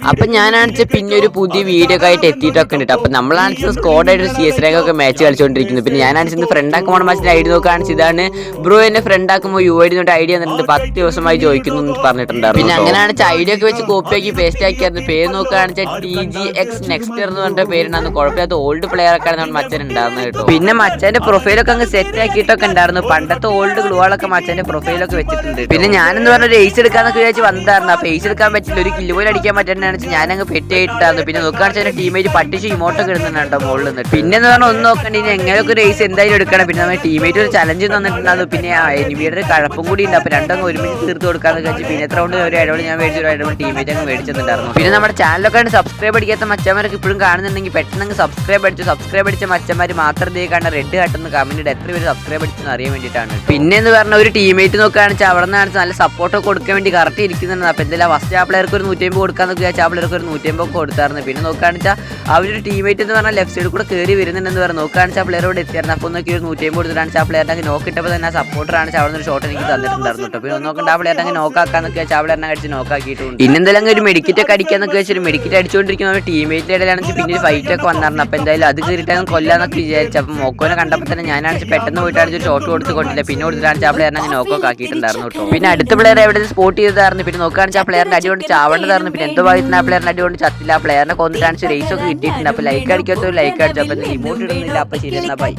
അപ്പൊ ഞാനാണെന്ന് പിന്നെ ഒരു പുതിയ വീഡിയോ ഒക്കെ ആയിട്ട് എത്തിയിട്ടൊക്കെ ഉണ്ട്. അപ്പൊ നമ്മളാണെന്ന് സ്കോഡായിട്ട് CS റാങ്ക് ഒക്കെ മാച്ച് കളിച്ചുകൊണ്ടിരിക്കുന്നത്. പിന്നെ ഞാനാണെന്ന് ഫ്രണ്ട് ആക്കുമ്പോൾ മാച്ചിന്റെ ഐഡി നോക്കുകയാണെന്ന് ഇതാണ് ബ്രോ എന്നെ ഫ്രണ്ട് ആക്കുമ്പോൾ UID ഐഡിയ എന്നിട്ട് 10 ദിവസമായി ചോദിക്കുന്നു എന്ന് പറഞ്ഞിട്ടുണ്ടായിരുന്നു. പിന്നെ അങ്ങനെയാണെന്ന് ഐഡിയ ഒക്കെ വെച്ച് കോപ്പി ആക്കി പേസ്റ്റ് ആക്കിയായിരുന്നു. പേര് നോക്കുകയാണെന്ന് TGX നെക്സ്റ്റ് എന്ന് പറഞ്ഞ പേരുണ്ടായിരുന്നു. കുഴപ്പമില്ലാത്ത ഓൾഡ് പ്ലെയർ ഒക്കെ ആണ് മച്ചൻ ഉണ്ടായിരുന്നു കേട്ടോ. പിന്നെ മച്ചന്റെ പ്രൊഫൈലൊക്കെ അങ്ങ് സെറ്റ് ആക്കിയിട്ടൊക്കെ ഉണ്ടായിരുന്നു. പണ്ടത്തെ ഓൾഡ് ഗ്ലൂകളൊക്കെ മച്ചന്റെ പ്രൊഫൈലൊക്കെ വെച്ചിട്ടുണ്ട്. പിന്നെ ഞാനെന്ന് പറഞ്ഞ ഒരു ഏസ് എടുക്കാന്നൊക്കെ വിചാരിച്ച് വന്നതായിരുന്നു. അപ്പൊ ഏസ് എടുക്കാൻ പറ്റില്ല, ഒരു കില്ല് പോലും അടിക്കാൻ പറ്റുന്നതാണെന്ന് ഞാനങ്ങ് പെറ്റായിട്ടായിരുന്നു. പിന്നെ നോക്കുകയാണെന്ന് ടീമേറ്റ് പട്ടിച്ച് ഇമോട്ടൊക്കെ ഇടുന്നുണ്ടോ മുകളിൽ നിന്ന്. പിന്നെ എന്ന് പറഞ്ഞാൽ ഒന്ന് നോക്കണ്ട, ഇനി എങ്ങനെയൊക്കെ ഒരു ഏസ് എന്തായാലും എടുക്കണം. പിന്നെ നമ്മൾ ടീമേറ്റ് ഒരു ചലഞ്ച് തന്നിട്ടുണ്ടായിരുന്നു. പിന്നെ എനിമിയുടെ കഴപ്പും കൂടി ഉണ്ട്. അപ്പൊ രണ്ടങ്ങ് ഒരുമിച്ച് തീർത്ത് കൊടുക്കാന്ന് വെച്ച് പിന്നെ എത്ര കൊണ്ട് ഒരു ഇടവേള ഞാൻ മേടിച്ചു, ഒരു ഇടവേള ടീമേറ്റ് അങ്ങ് മേടിച്ചിട്ടുണ്ടായിരുന്നു. പിന്നെ നമ്മുടെ ചാനലൊക്കെ സബ്സ്ക്രൈബ് അടിക്കാത്ത മച്ചന്മാരൊക്കെ ഇപ്പോഴും കാണുന്നുണ്ടെങ്കിൽ പെട്ടെന്ന് സബ്സ്ക്രൈബ് അടിച്ച മച്ചന്മാർ മാത്രം ഇതേ കാണാൻ റെഡ് കാട്ടുന്ന കമന്റ് എത്ര പേര് സബ്സ്ക്രൈബ് അടിച്ചെന്ന് അറിയാൻ വേണ്ടിയിട്ടാണ്. പിന്നെ എന്ന് പറഞ്ഞ ഒരു ടീമേറ്റ് നോക്കുകയാണെന്ന് വെച്ചാൽ അവിടെ നിന്നാണ് നല്ല സപ്പോർട്ടൊക്കെ കൊടുക്കാൻ വേണ്ടി കറക്റ്റ് ഇരിക്കുന്നുണ്ട്. അപ്പോൾ എന്തായാലും ഫസ്റ്റ് ആ പ്ലെയർക്ക് ഒരു 150 കൊടുക്കാന്നൊക്കെ വിചാരിച്ചാൽ ആ പ്ലെയർക്ക് ഒരു 150 കൊടുത്തായിരുന്നു. പിന്നെ നോക്കുകയാണെന്ന് വെച്ചാൽ അവരൊരു ടീമേറ്റ് എന്ന് പറഞ്ഞാൽ ലെഫ്റ്റ് സൈഡിൽ കൂടെ കയറി വരുന്നുണ്ടെന്ന് പറഞ്ഞാൽ നോക്കുകയാണെന്ന് ആ പ്ലെയറോട് എത്തിയായിരുന്നു. അപ്പോൾ നോക്കി ഒരു 150 കൊടുത്തിട്ടാണ് ആ പ്ലെയറിനെ നോക്കിയിട്ടപ്പോൾ തന്നെ ആ സപ്പോർട്ടറാണ് അവിടെ നിന്ന് ഒരു ഷോട്ട് എനിക്ക് തന്നിട്ടുണ്ടായിരുന്നു കേട്ടോ. പിന്നെ നോക്കേണ്ട ആ പ്ലെയറിനെ നോക്കാക്കാന്നൊക്കെ വെച്ചാൽ ആ പ്ലെയറിനെ അടിച്ച് നോക്കാക്കിയിട്ടുണ്ട്. പിന്നെ എന്തായാലും ഒരു മെഡിക്കറ്റ് ഒക്കെ അടിക്കാന്നൊക്കെ വെച്ചാൽ മെഡിക്കറ്റ് അടിച്ചുകൊണ്ടിരിക്കുന്ന ഒരു ടീമേറ്റിന്റെ ഇടയിലാണെങ്കിൽ പിന്നെ ഒരു ഫൈറ്റ് ഒക്കെ വന്നായിരുന്നു. അപ്പോൾ എന്തായാലും അത് കയറിയിട്ടാണ് കൊല്ലാന്നൊക്കെ വിചാരിച്ചു. അപ്പോൾ മോക്കോനെ കണ്ടപ്പോൾ തന്നെ ഞാനാണെങ്കിൽ പെട്ടെന്ന് പോയിട്ടാണ് ഒരു ഷോട്ട് കൊടുത്ത് കൊണ്ടില്ല. പിന്നെ കൊടുത്തിട്ടാണ് ആ പ്ലെയറിനെ നോക്കൊക്കെ ആക്കിയിട്ടുണ്ടായിരുന്നു കേട്ടോ. പിന്നെ അടുത്ത പ്ലെയർ എവിടെ സ്പോട്ട് ചെയ്തതായിരുന്നു. പിന്നെ നോക്കുകയാണെങ്കിൽ ആ പ്ലെയറിന്റെ അടി കൊണ്ട് ചാവേണ്ടതായിരുന്നു. പിന്നെ എന്തോ ഭാഗത്തിന് ആ പ്ലെയറിന്റെ അടി കൊണ്ട് ചത്തില്ല. ആ പ്ലെയറിനെ കൊന്നിട്ടാണ് റേസ് ഒക്കെ കിട്ടിയിട്ടുണ്ട്. അപ്പോൾ ലൈക്ക് അടിക്കാത്ത ലൈക്ക് അടിച്ചു. അപ്പോൾ ഇമോട്ട് ഇടുന്നില്ല. അപ്പോൾ ശരി എന്നാ ബൈ.